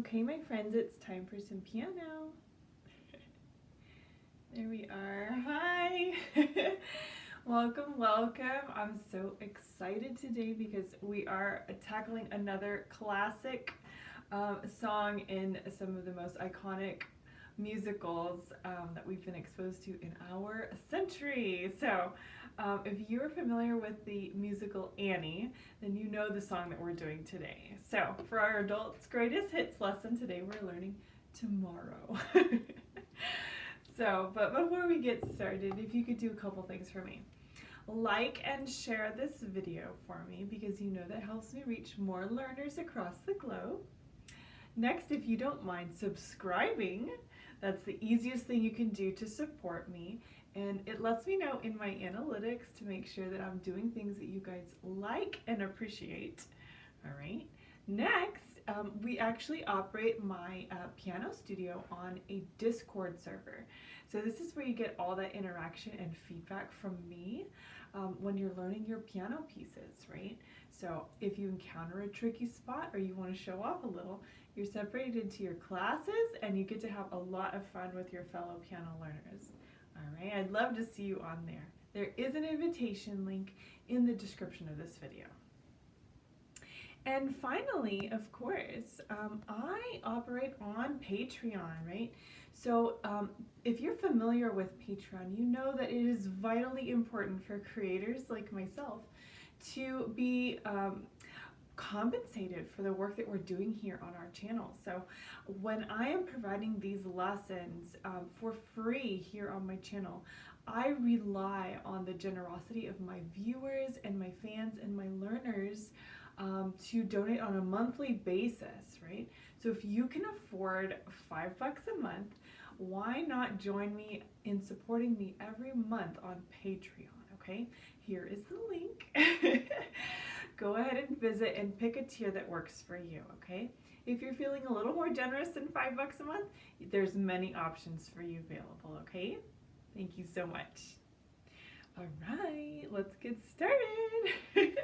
Okay, my friends, it's time for some piano. There we are. Hi. Welcome, welcome. I'm so excited today because we are tackling another classic song in some of the most iconic musicals that we've been exposed to in our century. So if you're familiar with the musical Annie, then you know the song that we're doing today. So for our adults greatest hits lesson today, we're learning Tomorrow. But before we get started, if you could do a couple things for me. Like and share this video for me because you know that helps me reach more learners across the globe. Next, if you don't mind subscribing, that's the easiest thing you can do to support me, and it lets me know in my analytics to make sure that I'm doing things that you guys like and appreciate. All right. Next, we actually operate my piano studio on a Discord server. So this is where you get all that interaction and feedback from me when you're learning your piano pieces, right? So if you encounter a tricky spot or you want to show off a little, you're separated into your classes and you get to have a lot of fun with your fellow piano learners. All right, I'd love to see you on there. There is an invitation link in the description of this video. And finally, of course, I operate on Patreon, right? So if you're familiar with Patreon, you know that it is vitally important for creators like myself to be compensated for the work that we're doing here on our channel. So when I am providing these lessons for free here on my channel, I rely on the generosity of my viewers and my fans and my learners to donate on a monthly basis, right? So if you can afford $5 a month, why not join me in supporting me every month on Patreon, okay? Here is the link. Go ahead and visit and pick a tier that works for you, okay? If you're feeling a little more generous than $5 a month, there's many options for you available, okay? Thank you so much. All right, let's get started.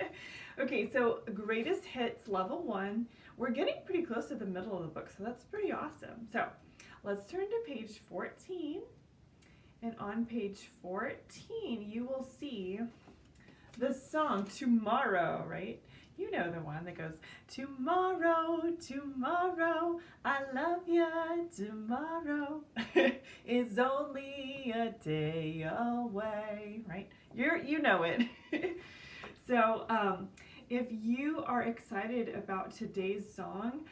Okay, so greatest hits level 1. We're getting pretty close to the middle of the book, so that's pretty awesome. So let's turn to page 14. And on page 14, you will see the song Tomorrow, right? You know the one that goes, tomorrow, tomorrow, I love ya, tomorrow is only a day away, right? You know it. So if you are excited about today's song,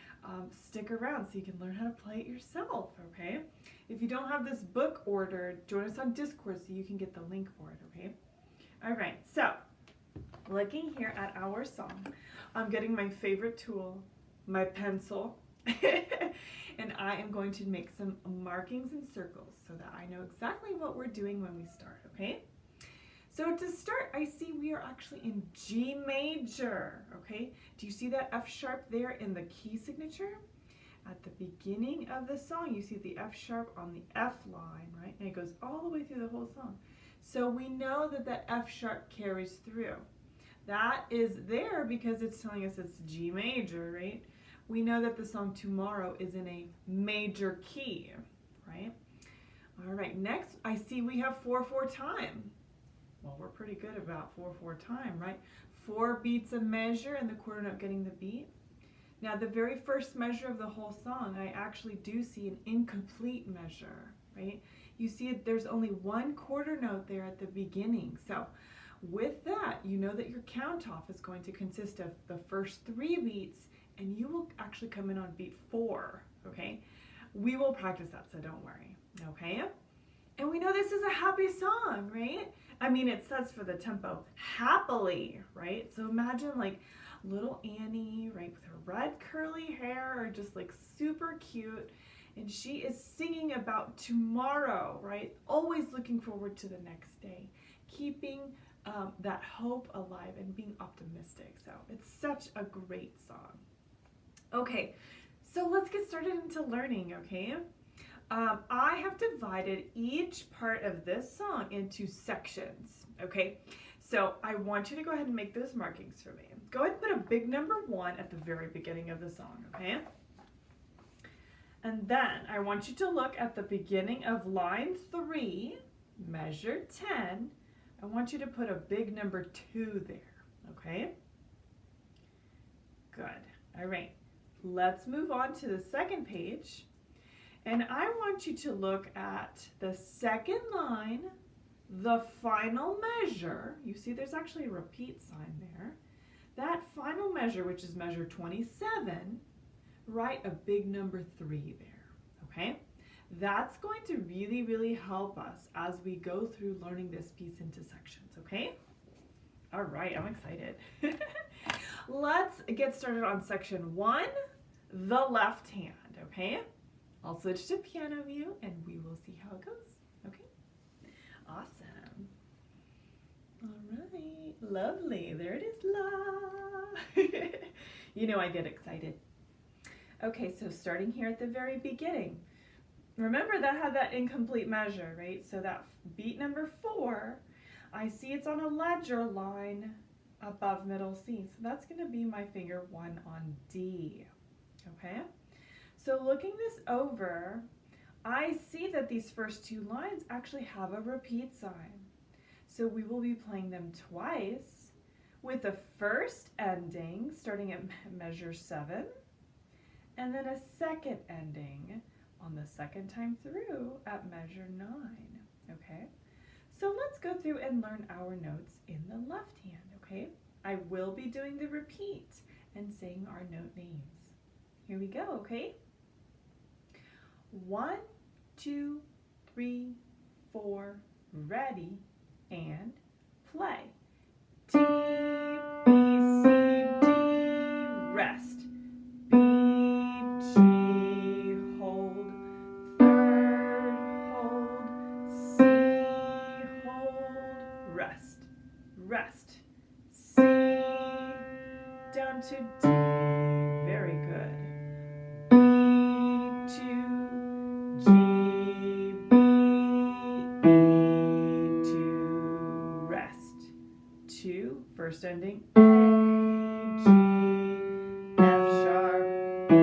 stick around so you can learn how to play it yourself, okay? If you don't have this book ordered, join us on Discord so you can get the link for it, okay? All right, so looking here at our song, I'm getting my favorite tool, my pencil, and I am going to make some markings and circles so that I know exactly what we're doing when we start, okay? So to start, I see we are actually in G major, okay? Do you see that F sharp there in the key signature? At the beginning of the song, you see the F sharp on the F line, right? And it goes all the way through the whole song. So we know that that F sharp carries through. That is there because it's telling us it's G major, right? We know that the song Tomorrow is in a major key, right? All right, next I see we have 4/4 time. Well, we're pretty good about 4/4 time, right? 4 beats a measure and the quarter note getting the beat. Now, the very first measure of the whole song, I actually do see an incomplete measure, right? You see there's only 1 quarter note there at the beginning. So with that, you know that your count off is going to consist of the first 3 beats, and you will actually come in on beat 4, okay? We will practice that, so don't worry, okay? And we know this is a happy song, right? I mean, it says for the tempo, happily, right? So imagine like little Annie, right, with her red curly hair, or just like super cute, and she is singing about tomorrow, right? Always looking forward to the next day, keeping that hope alive and being optimistic. So it's such a great song. Okay, so let's get started into learning, okay? I have divided each part of this song into sections, okay? So I want you to go ahead and make those markings for me. Go ahead and put a big number 1 at the very beginning of the song, okay? And then I want you to look at the beginning of line 3, measure 10. I want you to put a big number 2 there, okay? Good. All right. Let's move on to the second page. And I want you to look at the second line, the final measure. You see there's actually a repeat sign there. That final measure, which is measure 27, write a big number 3 there, okay? That's going to really, really help us as we go through learning this piece into sections, okay? All right, I'm excited. Let's get started on section 1, the left hand, okay? I'll switch to piano view and we will see how it goes, okay? Awesome. All right, lovely. There it is, la. You know I get excited. Okay, so starting here at the very beginning. Remember that had that incomplete measure, right? So that beat number 4, I see it's on a ledger line above middle C. So that's going to be my finger 1 on D, okay? So looking this over, I see that these first 2 lines actually have a repeat sign. So we will be playing them twice with the first ending starting at measure 7 and then a second ending on the second time through at measure 9, okay? So let's go through and learn our notes in the left hand, okay? I will be doing the repeat and saying our note names. Here we go, okay? 1, 2, 3, 4, ready, and play. D, B, C, D, rest. B, G, hold. Third, hold. C, hold. Rest. Rest. C, down to D. Very good. B, 2, G, B, E, 2, rest. 2, first ending, A, G, F sharp, E,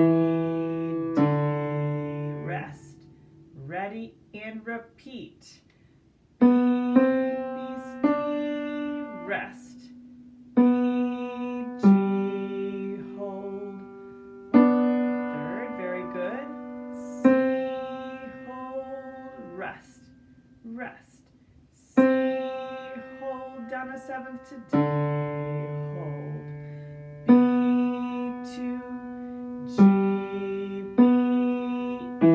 D, rest. Ready and repeat. B, B, C, rest. B, G, hold. Third, very good. C, hold, rest. Rest. C, hold, down a 7th to D, hold. B, 2, G, B, E,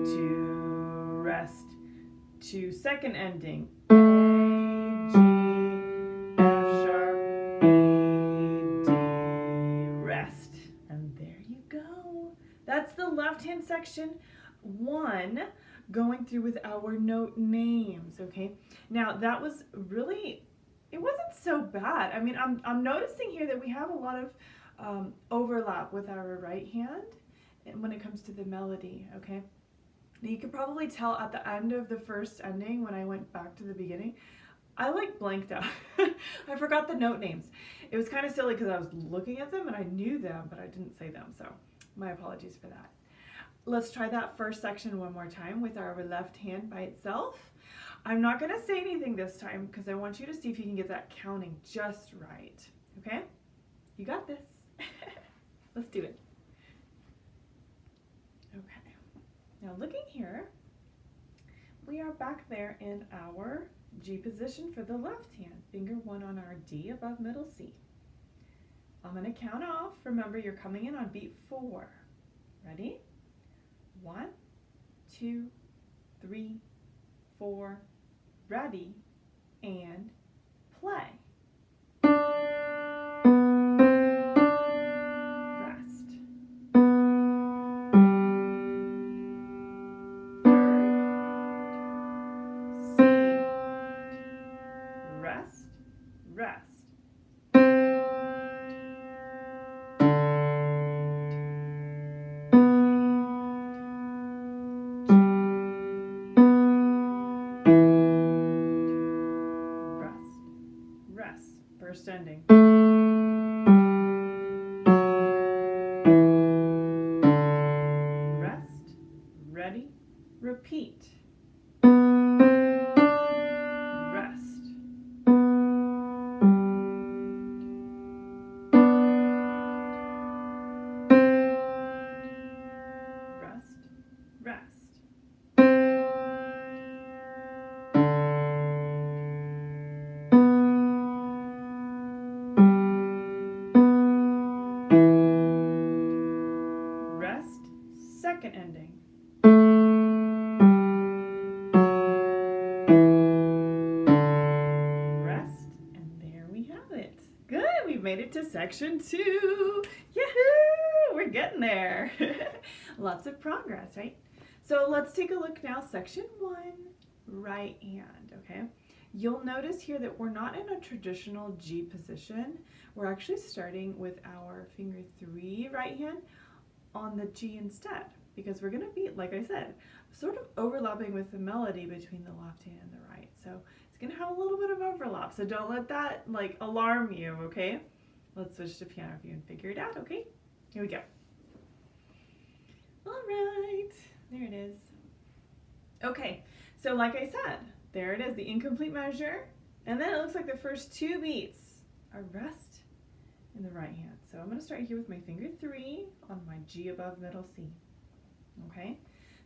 2, rest. 2, second ending, A, G, F sharp, E, D, rest. And there you go. That's the left hand section 1, going through with our note names, okay? Now that was really, it wasn't so bad. I mean, I'm noticing here that we have a lot of overlap with our right hand when it comes to the melody, okay? Now you could probably tell at the end of the first ending when I went back to the beginning, I like blanked out. I forgot the note names. It was kind of silly because I was looking at them and I knew them, but I didn't say them, so my apologies for that. Let's try that first section one more time with our left hand by itself. I'm not going to say anything this time because I want you to see if you can get that counting just right. Okay? You got this. Let's do it. Okay. Now looking here, we are back there in our G position for the left hand. Finger 1 on our D above middle C. I'm going to count off. Remember, you're coming in on beat 4. Ready? 1, 2, 3, 4, ready, and play. Rest. Third, C, rest, rest. Rest, first ending. Rest, repeat. Rest. Rest, rest. Rest, second ending. Rest, and there we have it. Good, we've made it to section 2. Yahoo! We're getting there. Lots of progress, right? So let's take a look now, section 1, right hand, okay? You'll notice here that we're not in a traditional G position. We're actually starting with our finger 3 right hand on the G instead, because we're going to be, like I said, sort of overlapping with the melody between the left hand and the right. So it's going to have a little bit of overlap, so don't let that like alarm you, okay? Let's switch to piano view and figure it out, okay? Here we go. All right, there it is. Okay, so like I said, there it is, the incomplete measure, and then it looks like the first 2 beats are rest in the right hand. So I'm going to start here with my finger 3 on my G above middle C. Okay,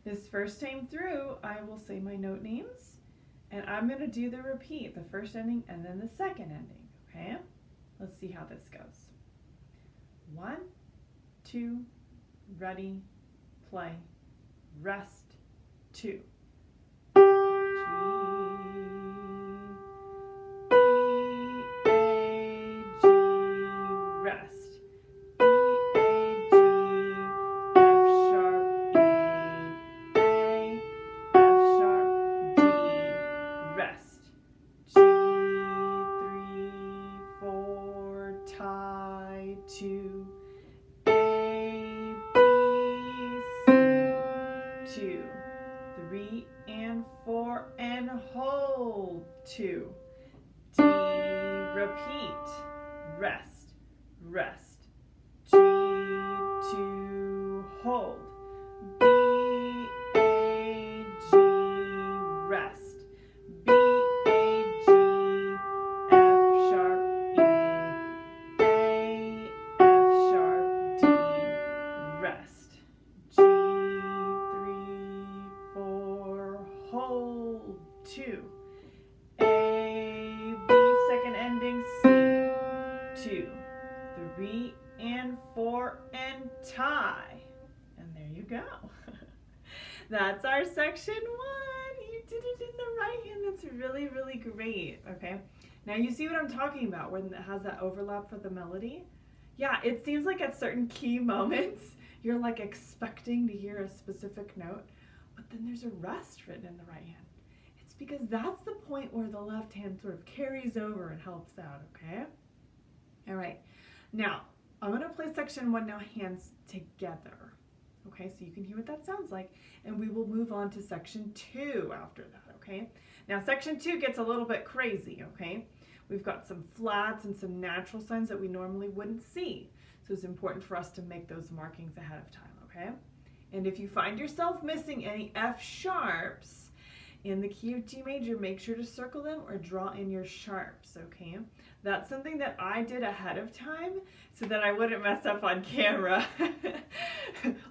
this first time through, I will say my note names, and I'm going to do the repeat, the first ending and then the second ending. Okay, let's see how this goes. 1, 2, ready, play, rest, 2. G, E, A, G, rest. E, A, G, F sharp, E, A, F sharp, D, rest. G, 3, 4, tie, 2. A, B, C, 2. 3 and 4 and hold, 2. D, repeat, rest, rest. G, 2, hold. B, A, G, rest. B, A, G, F sharp, E, A, F sharp, D, rest. G, 3, 4, hold, 2. A, B, second ending, C, 2, 3 and 4 and tie. And there you go. That's our section 1. You did it in the right hand. That's really, really great. Okay. Now you see what I'm talking about when it has that overlap for the melody? Yeah, it seems like at certain key moments, you're like expecting to hear a specific note, but then there's a rest written in the right hand. It's because that's the point where the left hand sort of carries over and helps out, okay? All right, now I'm gonna play section 1 now, hands together. Okay, so you can hear what that sounds like, and we will move on to section 2 after that, okay? Now section 2 gets a little bit crazy, okay? We've got some flats and some natural signs that we normally wouldn't see. So it's important for us to make those markings ahead of time, okay? And if you find yourself missing any F sharps in the key of G major, make sure to circle them or draw in your sharps, okay? That's something that I did ahead of time so that I wouldn't mess up on camera.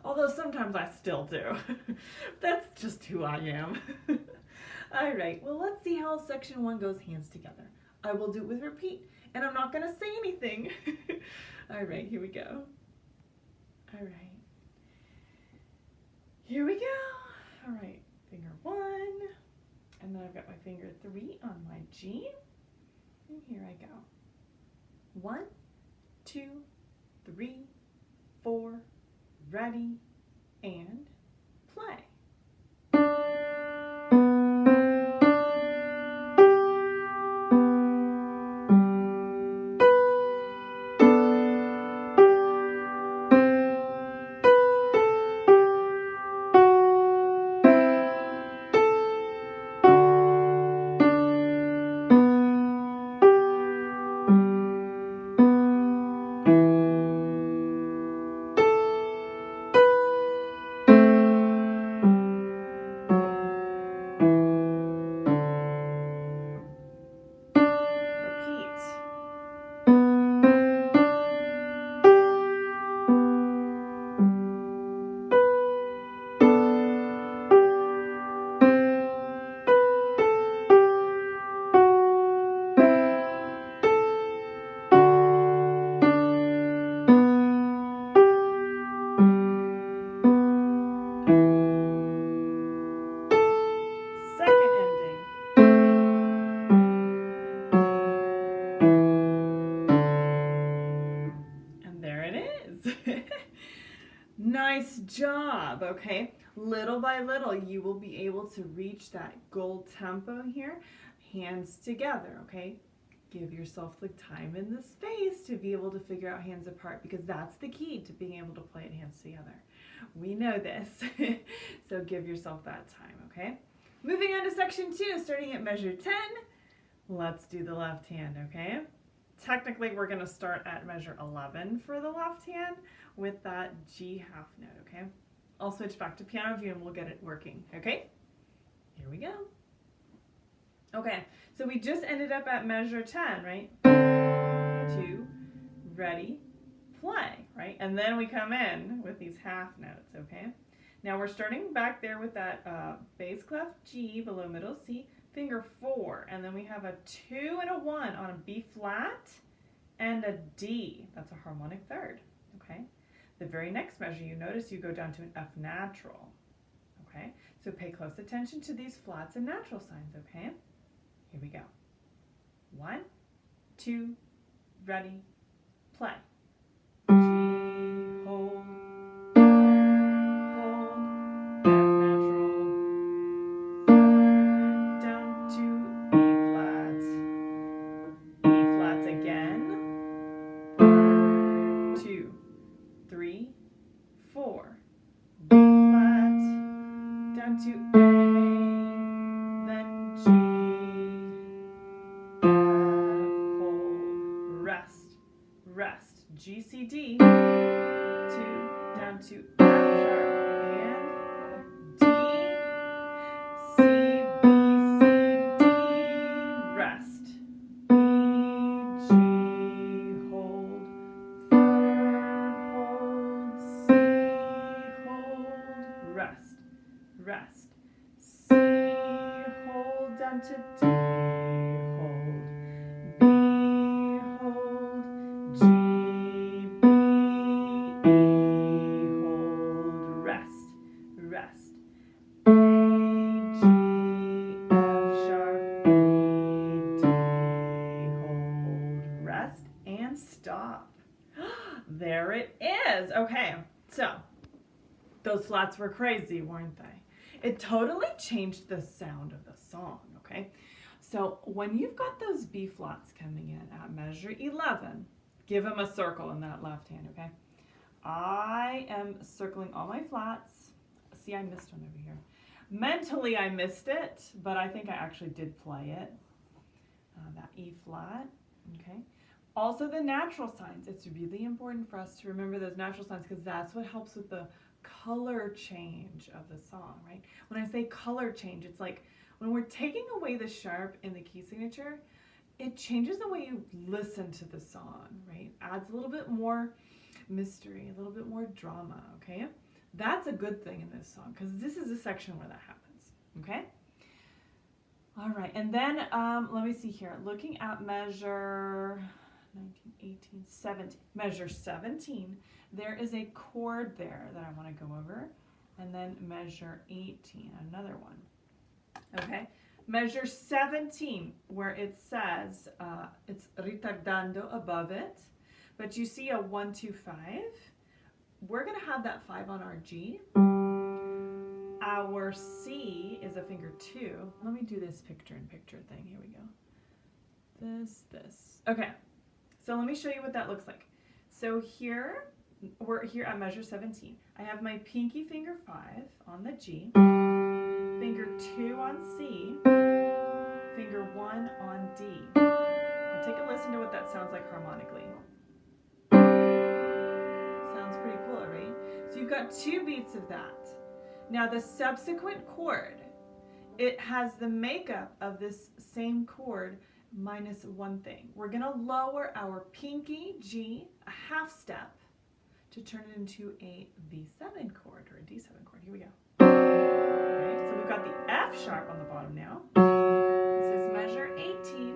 Although sometimes I still do. That's just who I am. All right, well, let's see how section 1 goes hands together. I will do it with repeat, and I'm not gonna say anything. All right, here we go. All right. Here we go. All right, finger 1, and then I've got my finger 3 on my G, and here I go. 1, 2, 3, 4, ready, and play. Nice job, okay? Little by little, you will be able to reach that goal tempo here. Hands together, okay? Give yourself the time and the space to be able to figure out hands apart, because that's the key to being able to play it hands together. We know this, so give yourself that time, okay? Moving on to section 2, starting at measure 10. Let's do the left hand, okay? Technically, we're going to start at measure 11 for the left hand with that G half note, okay? I'll switch back to piano view and we'll get it working, okay? Here we go. Okay, so we just ended up at measure 10, right? 2, ready, play, right? And then we come in with these half notes, okay? Now we're starting back there with that bass clef G below middle C, finger 4, and then we have a 2 and a 1 on a B flat and a D. That's a harmonic third, okay? The very next measure, you notice you go down to an F natural, okay? So pay close attention to these flats and natural signs, okay? Here we go. 1, 2, ready, play. G, hold, F natural, down to E flat again, 2, 3, 4, B flat, down to A, then G, rest, G, C, D, 2, down to F sharp, and D, C, B, C, D, rest, E, G, hold, third, hold, C, hold, rest, C, hold, down to D, hold, B, hold, G, B, E, hold, rest, A, G, F sharp, E, D, hold, rest, and stop. There it is. Okay, so those flats were crazy, weren't they? It totally changed the sound of the song, okay? So when you've got those B flats coming in at measure 11, give them a circle in that left hand, okay? I am circling all my flats. See, I missed one over here. Mentally, I missed it, but I think I actually did play it. That E flat, okay? Also the natural signs. It's really important for us to remember those natural signs, because that's what helps with the color change of the song, right? When I say color change, it's like when we're taking away the sharp in the key signature, it changes the way you listen to the song, right? Adds a little bit more mystery, a little bit more drama, okay? That's a good thing in this song, because this is a section where that happens, okay? All right, and then let me see here. Looking at measure 19, 18, 17, measure 17, there is a chord there that I want to go over, and then measure 18, another one, okay? Measure 17, where it says, it's ritardando above it, but you see a 1, 2, 5. We're going to have that 5 on our G. Our C is a finger 2. Let me do this picture-in-picture thing. Here we go. This. Okay, so let me show you what that looks like. So here, we're here at measure 17. I have my pinky finger 5 on the G, finger 2 on C, finger 1 on D. Now take a listen to what that sounds like harmonically. Sounds pretty cool, right? So you've got 2 beats of that. Now the subsequent chord, it has the makeup of this same chord minus one thing. We're going to lower our pinky G a half step to turn it into a V7 chord or a D7 chord. Here we go. Right, so we've got the F sharp on the bottom now. This is measure 18.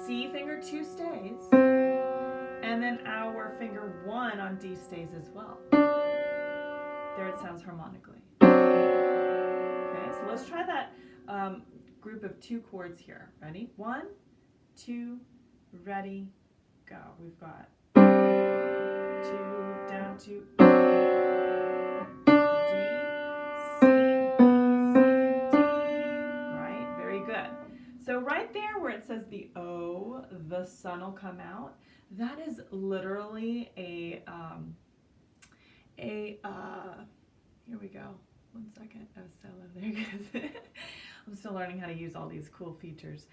C finger 2 stays. And then our finger 1 on D stays as well. There it sounds harmonically. Okay, so let's try that group of 2 chords here. Ready? 1, 2, ready, go. We've got 2, down to So right there where it says the O, the sun will come out, that is literally here we go. 1 second. Oh, Stella, there it goes. I'm still learning how to use all these cool features.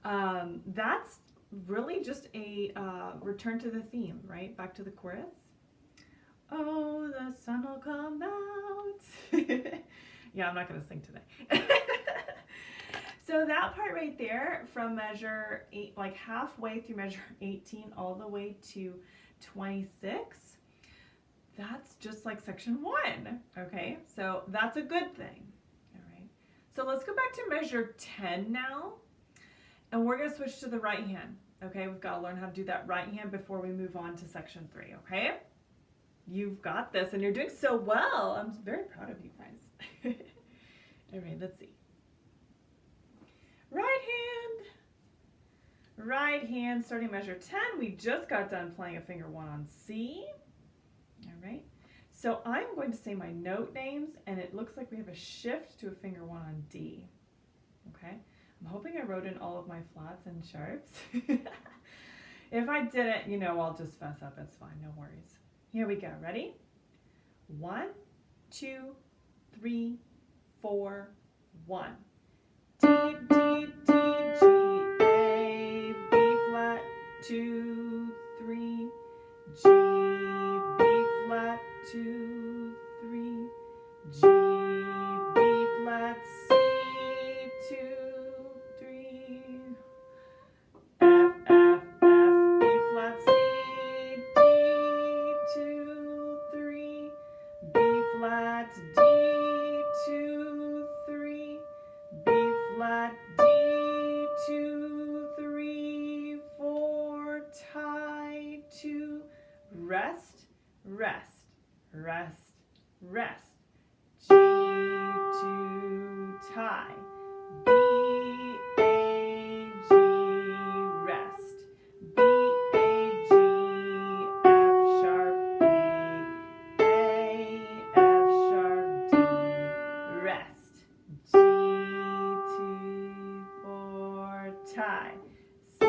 That's really just a return to the theme, right? Back to the chorus. Oh, the sun will come out. Yeah, I'm not going to sing today. So that part right there from measure 8, like halfway through measure 18 all the way to 26, that's just like section 1, okay? So that's a good thing, all right? So let's go back to measure 10 now, and we're gonna switch to the right hand, okay? We've gotta learn how to do that right hand before we move on to section 3, okay? You've got this, and you're doing so well. I'm very proud of you guys. All right, let's see. Right hand, starting measure 10. We just got done playing a finger 1 on C. All right, so I'm going to say my note names, and it looks like we have a shift to a finger 1 on D. Okay, I'm hoping I wrote in all of my flats and sharps. If I didn't, you know, I'll just fess up. It's fine, no worries. Here we go. Ready? 1, 2, 3, 4, 1. D, D, D, G, A, B flat, 2, 3, G, B flat, 2, 3, G, B flat, C, 2, 3, F, F, F, B flat, C, D, 2, 3, B flat, D, 2, 3, B flat, D, 2, 3, 4, tie, 2, rest, rest, rest, rest, G, 2, tie, B, A, G, rest, B, A, G, F sharp, B, A, F sharp, D, rest, G, 2, 4, tie, C,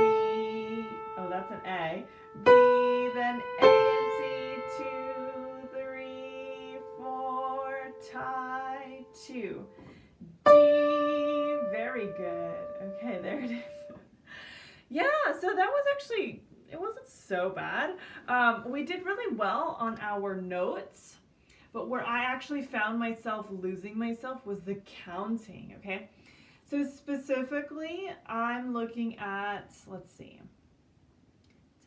oh that's an A, B, then A and C, 2, 3, 4, tie, 2, D, very good. Okay, there it is. Yeah, so that was actually, it wasn't so bad. We did really well on our notes, but where I actually found myself losing myself was the counting, okay? So specifically, I'm looking at, let's see,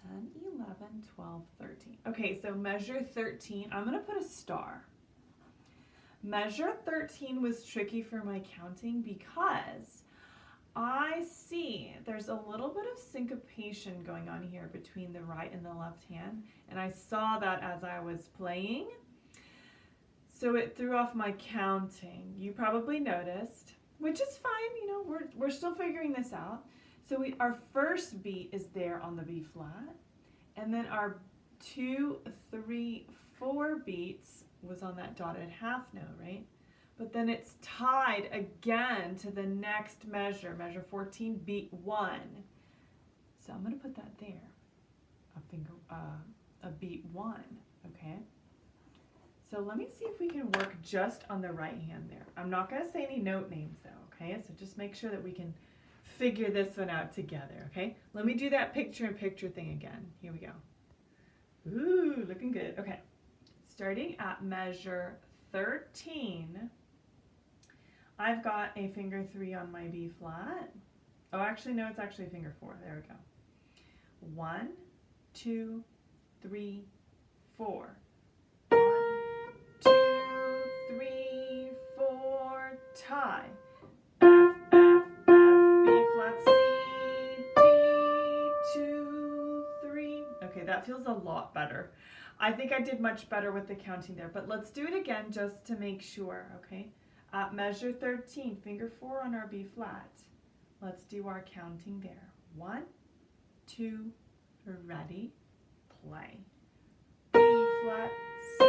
10, 11, 12, 13. Okay, so measure 13, I'm gonna put a star. Measure 13 was tricky for my counting because I see there's a little bit of syncopation going on here between the right and the left hand, and I saw that as I was playing, so it threw off my counting. You probably noticed, which is fine, you know, we're still figuring this out. So our first beat is there on the B flat, and then our 2, 3, 4 beats was on that dotted half note, right? But then it's tied again to the next measure, measure 14, beat 1. So I'm gonna put that there, a beat 1, okay? So let me see if we can work just on the right hand there. I'm not gonna say any note names though, okay? So just make sure that we can figure this one out together, okay? Let me do that picture-in-picture thing again. Here we go. Ooh, looking good. Okay, starting at measure 13, I've got a finger 3 on my B flat. Oh, actually, no, it's actually finger 4. There we go. 1, 2, 3, 4. 1, 2, 3, 4, tie. F, F, F, B flat, C, D, 2, 3. Okay, that feels a lot better. I think I did much better with the counting there, but let's do it again just to make sure, okay? Measure 13, finger 4 on our B flat. Let's do our counting there. 1, 2, ready, play. B flat, C,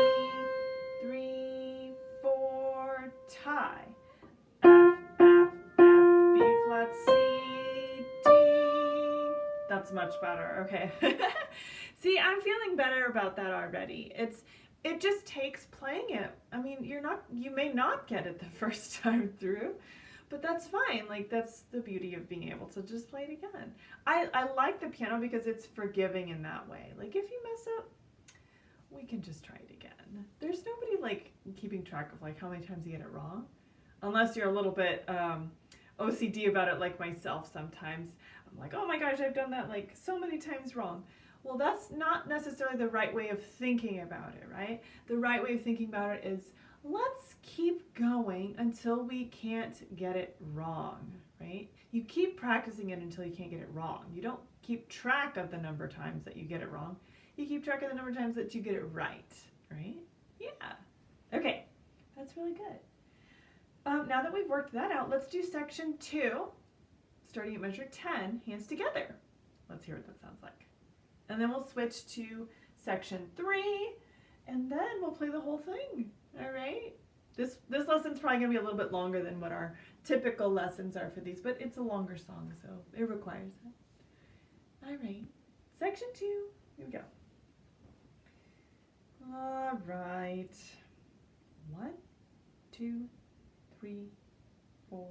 3, 4, tie. F, F, F, B flat, C, That's much better. Okay. See, I'm feeling better about that already. It just takes playing it. I mean, you may not get it the first time through, but that's fine. Like, that's the beauty of being able to just play it again. I like the piano because it's forgiving in that way. Like, if you mess up, we can just try it again. There's nobody like keeping track of like how many times you get it wrong, unless you're a little bit OCD about it, like myself sometimes. I'm like, oh my gosh, I've done that like so many times wrong. Well, that's not necessarily the right way of thinking about it, right? The right way of thinking about it is, let's keep going until we can't get it wrong, right? You keep practicing it until you can't get it wrong. You don't keep track of the number of times that you get it wrong. You keep track of the number of times that you get it right, right? Yeah. Okay, that's really good. Now that we've worked that out, let's do section 2, starting at measure 10, hands together. Let's hear what that sounds like. And then we'll switch to section 3, and then we'll play the whole thing, all right? This lesson's probably gonna be a little bit longer than what our typical lessons are for these, but it's a longer song, so it requires that. All right, section 2, here we go. All right, 1, 2, 3, 4.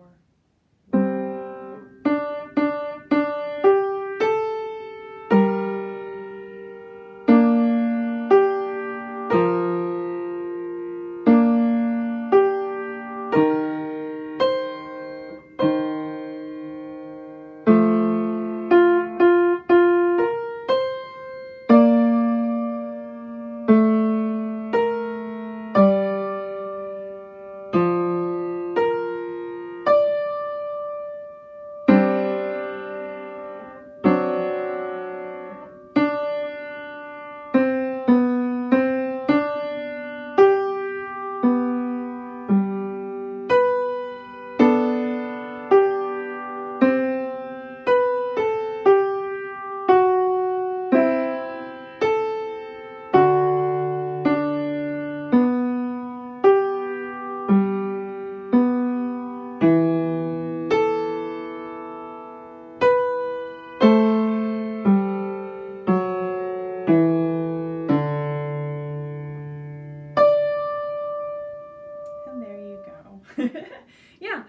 Yeah,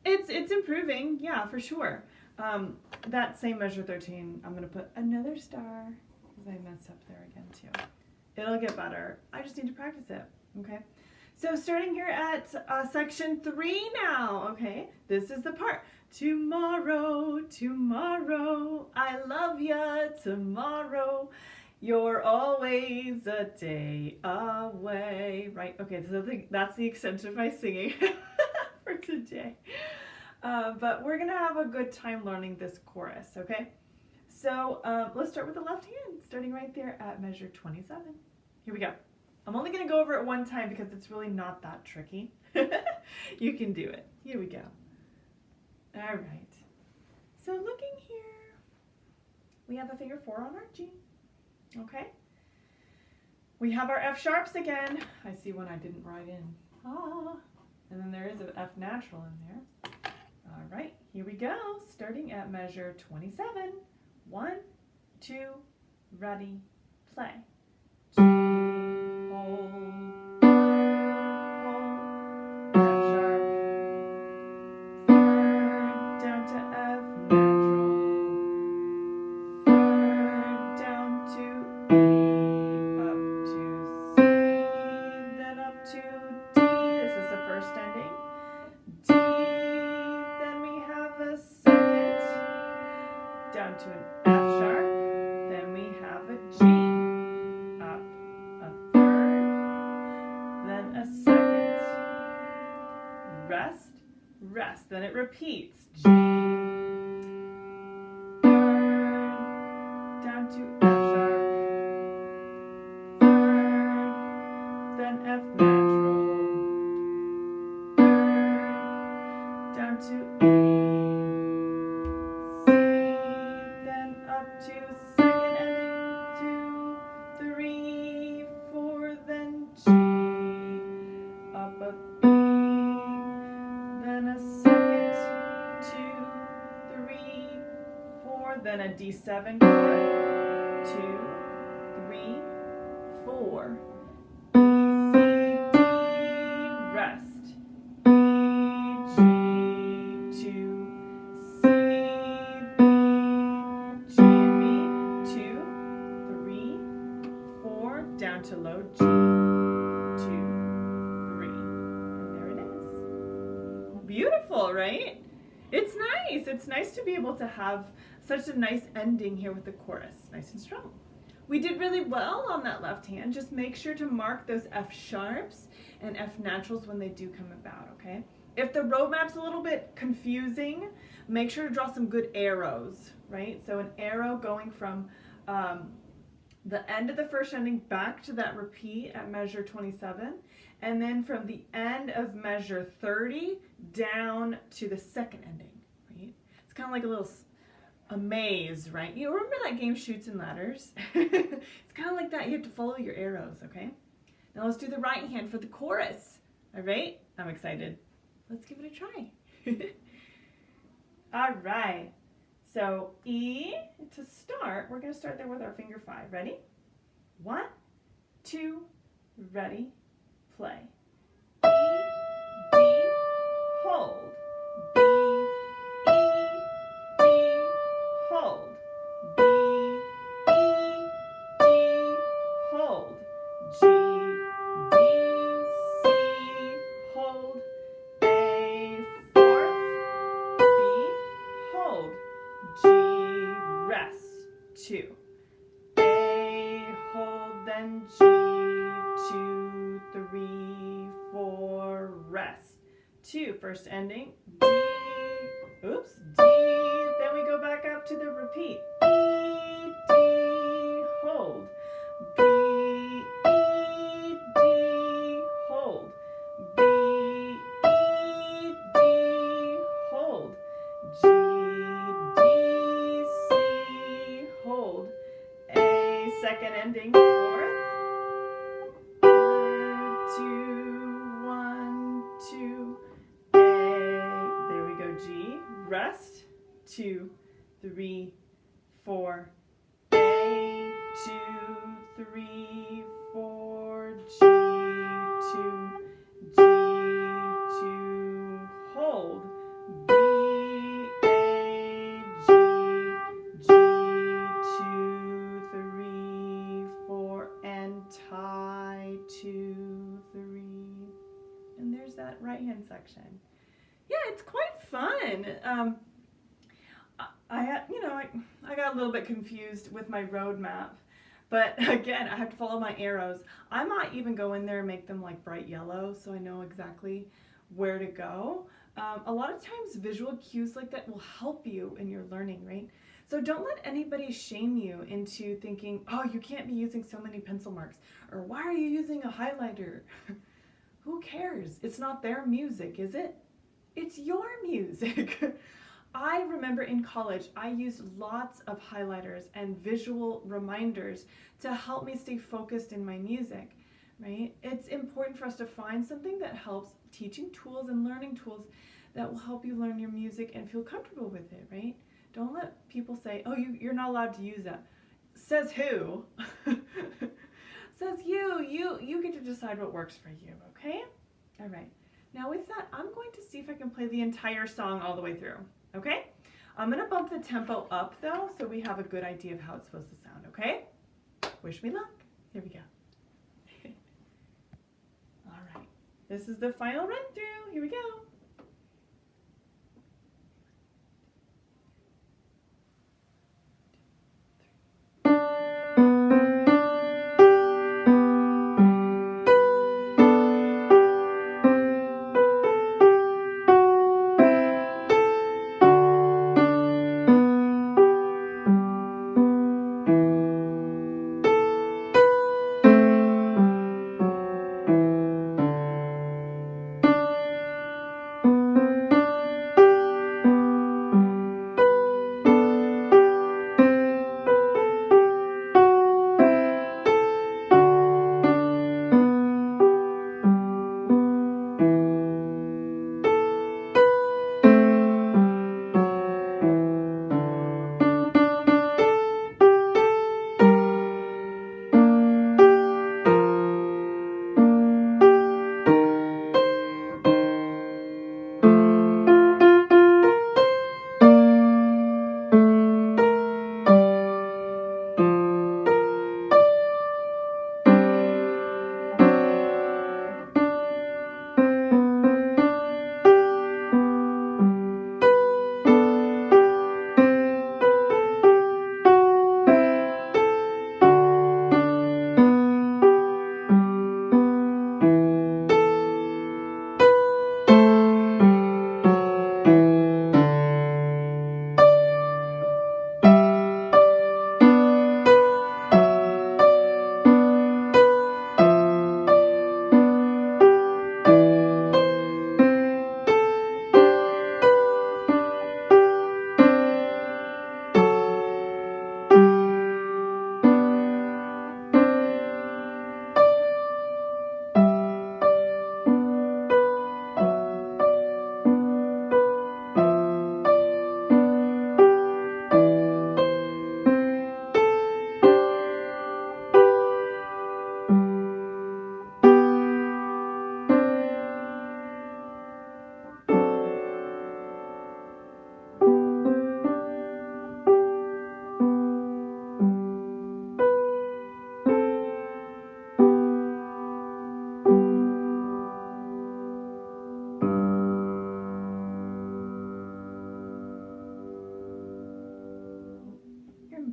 it's improving, yeah, for sure. That same measure 13, I'm going to put another star because I messed up there again too. It'll get better. I just need to practice it, okay? So starting here at section 3 now, okay? This is the part. Tomorrow, tomorrow, I love ya, tomorrow. You're always a day away, right? Okay, so that's the extent of my singing for today. But we're going to have a good time learning this chorus, okay? So let's start with the left hand, starting right there at measure 27. Here we go. I'm only going to go over it one time because it's really not that tricky. You can do it. Here we go. All right. So looking here, we have a finger 4 on our G. Okay. We have our F sharps again. I see one I didn't write in. Ah. And then there is an F natural in there. All right, here we go. Starting at measure 27. 1, 2, ready, play. G, hold, F sharp, third down to F natural, third down to E, up to C, then up to D. This is the first ending. D, then we have a second, down to an F sharp, then we have a G, up a third, then a second, rest, rest, then it repeats, G, third, down to F sharp, third, then F natural, third, down to E, to second ending, 2, 3, 4, then G, up a B, then a second, 2, 3, 4, 4, then a D7 chord, 2, 3, 4, E, C, D, rest, E, G, 2, C, B, G and B, 2, 3, 4, down to low, G, 2, 3, and there it is. Beautiful, right? It's nice. It's nice to be able to have such a nice ending here with the chorus, nice and strong. We did really well on that left hand. Just make sure to mark those F sharps and F naturals when they do come about, okay? If the roadmap's a little bit confusing, make sure to draw some good arrows, right? So an arrow going from the end of the first ending back to that repeat at measure 27, and then from the end of measure 30 down to the second ending, right? It's kind of like a maze, right? You remember that game Chutes and Ladders? It's kind of like that. You have to follow your arrows, okay? Now let's do the right hand for the chorus. All right? I'm excited. Let's give it a try. All right. So E, to start, we're going to start there with our finger 5. Ready? 1, 2, ready, play. E, D, hold. B, E, D, hold. B, E, D, hold. G, B, C, hold. A, 4th, B, hold. G, rest, 2. A, hold, then G, 2, 3, 4, rest. 2, first ending, D, oops, D, then we go back up to the repeat. E, D, hold. B, E, D, hold. B, E, D, hold. G, D, C, hold. A, second ending, 4th. 2, 1, 2. A, there we go, G, rest. 2, 3, 4. A, 2, 3, 4. G, 2, G, 2, hold. B, A, G, G, 2, 3, 4, and tie, 2, 3. And there's that right hand section. Yeah, it's quite fun. I got a little bit confused with my roadmap, but again, I have to follow my arrows. I might even go in there and make them like bright yellow so I know exactly where to go. A lot of times visual cues like that will help you in your learning, right? So don't let anybody shame you into thinking, oh, you can't be using so many pencil marks, or why are you using a highlighter? Who cares? It's not their music, is it? It's your music. I remember in college, I used lots of highlighters and visual reminders to help me stay focused in my music, right? It's important for us to find something that helps, teaching tools and learning tools that will help you learn your music and feel comfortable with it, right? Don't let people say, oh, you're not allowed to use that. Says who? Says you get to decide what works for you, okay? All right. Now with that, I'm going to see if I can play the entire song all the way through, okay? I'm gonna bump the tempo up though, so we have a good idea of how it's supposed to sound, okay? Wish me luck. Here we go. All right. This is the final run through. Here we go.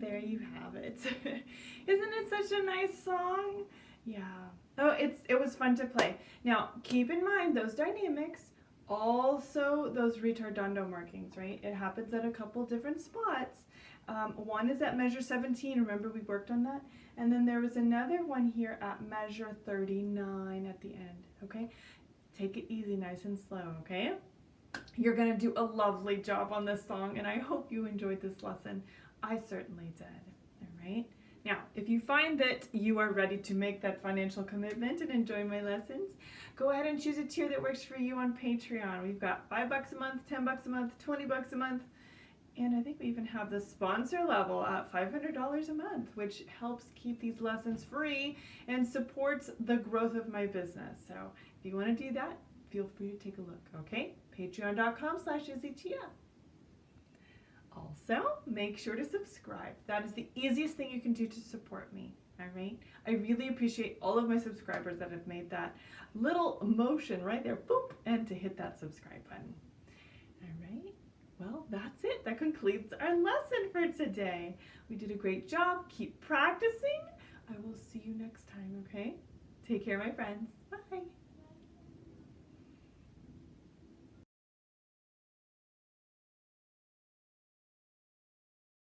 there you have it. Isn't it such a nice song? Yeah. Oh, it was fun to play. Now, keep in mind those dynamics, also those retardando markings, right? It happens at a couple different spots. One is at measure 17. Remember we worked on that? And then there was another one here at measure 39 at the end, okay? Take it easy, nice and slow, okay? You're going to do a lovely job on this song, and I hope you enjoyed this lesson. I certainly did, all right? Now, if you find that you are ready to make that financial commitment and enjoy my lessons, go ahead and choose a tier that works for you on Patreon. We've got $5 a month, $10 a month, $20 a month, and I think we even have the sponsor level at $500 a month, which helps keep these lessons free and supports the growth of my business. So if you want to do that, feel free to take a look, okay? Patreon.com/IzzyTia. Also, make sure to subscribe. That is the easiest thing you can do to support me, all right? I really appreciate all of my subscribers that have made that little motion right there, boop, and to hit that subscribe button. All right, well, that's it. That concludes our lesson for today. We did a great job. Keep practicing. I will see you next time, okay? Take care, my friends.